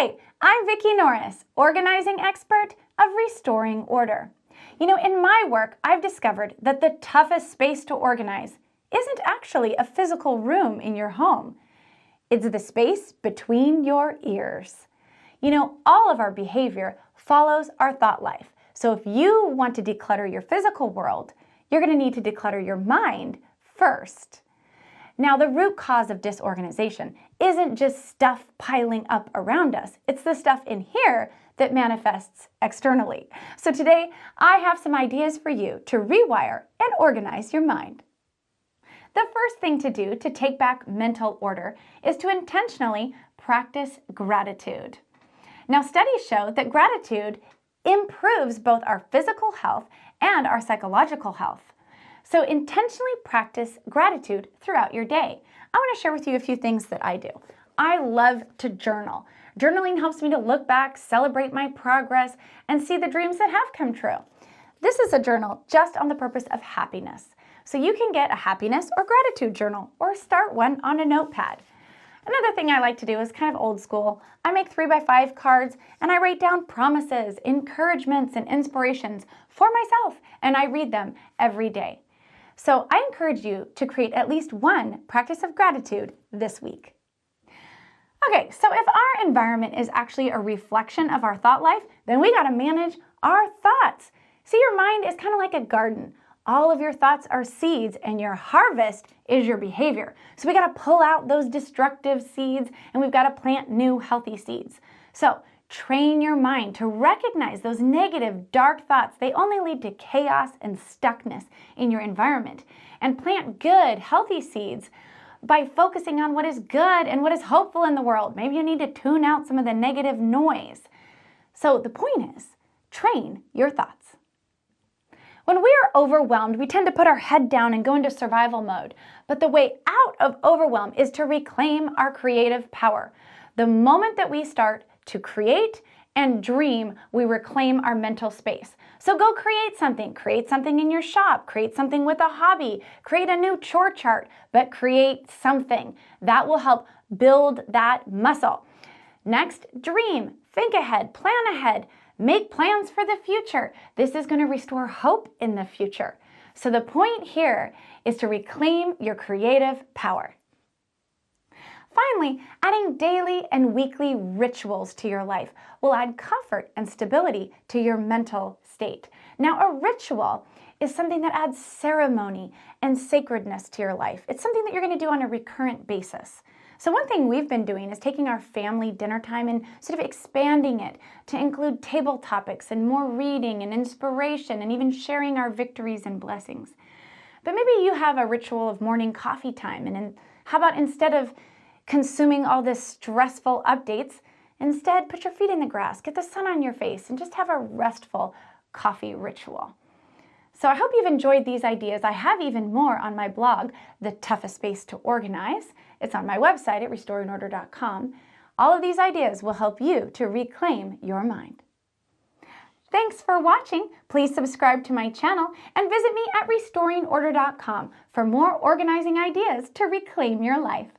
Hi, I'm Vicki Norris, organizing expert of Restoring Order. In my work, I've discovered that the toughest space to organize isn't actually a physical room in your home. It's the space between your ears. All of our behavior follows our thought life. So if you want to declutter your physical world, you're going to need to declutter your mind first. Now, the root cause of disorganization isn't just stuff piling up around us. It's the stuff in here that manifests externally. So today, I have some ideas for you to rewire and organize your mind. The first thing to do to take back mental order is to intentionally practice gratitude. Now, studies show that gratitude improves both our physical health and our psychological health. So intentionally practice gratitude throughout your day. I want to share with you a few things that I do. I love to journal. Journaling helps me to look back, celebrate my progress, and see the dreams that have come true. This is a journal just on the purpose of happiness. So you can get a happiness or gratitude journal or start one on a notepad. Another thing I like to do is kind of old school. I make 3x5 cards and I write down promises, encouragements, and inspirations for myself, and I read them every day. So I encourage you to create at least one practice of gratitude this week. Okay, so if our environment is actually a reflection of our thought life, then we got to manage our thoughts. See, your mind is kind of like a garden. All of your thoughts are seeds and your harvest is your behavior. So we got to pull out those destructive seeds and we've got to plant new healthy seeds. So train your mind to recognize those negative, dark thoughts. They only lead to chaos and stuckness in your environment. And plant good, healthy seeds by focusing on what is good and what is hopeful in the world. Maybe you need to tune out some of the negative noise. So the point is, train your thoughts. When we are overwhelmed, we tend to put our head down and go into survival mode. But the way out of overwhelm is to reclaim our creative power. The moment that we start to create and dream, we reclaim our mental space. So go create something in your shop, create something with a hobby, create a new chore chart, but create something. That will help build that muscle. Next, dream, think ahead, plan ahead, make plans for the future. This is going to restore hope in the future. So the point here is to reclaim your creative power. Finally, adding daily and weekly rituals to your life will add comfort and stability to your mental state. Now, a ritual is something that adds ceremony and sacredness to your life. It's something that you're going to do on a recurrent basis. So one thing we've been doing is taking our family dinner time and sort of expanding it to include table topics and more reading and inspiration and even sharing our victories and blessings. But maybe you have a ritual of morning coffee time, and how about instead of consuming all this stressful updates, instead put your feet in the grass, get the sun on your face, and just have a restful coffee ritual. So I hope you've enjoyed these ideas. I have even more on my blog, The Toughest Space to Organize. It's on my website at restoringorder.com. All of these ideas will help you to reclaim your mind. Thanks for watching. Please subscribe to my channel and visit me at restoringorder.com for more organizing ideas to reclaim your life.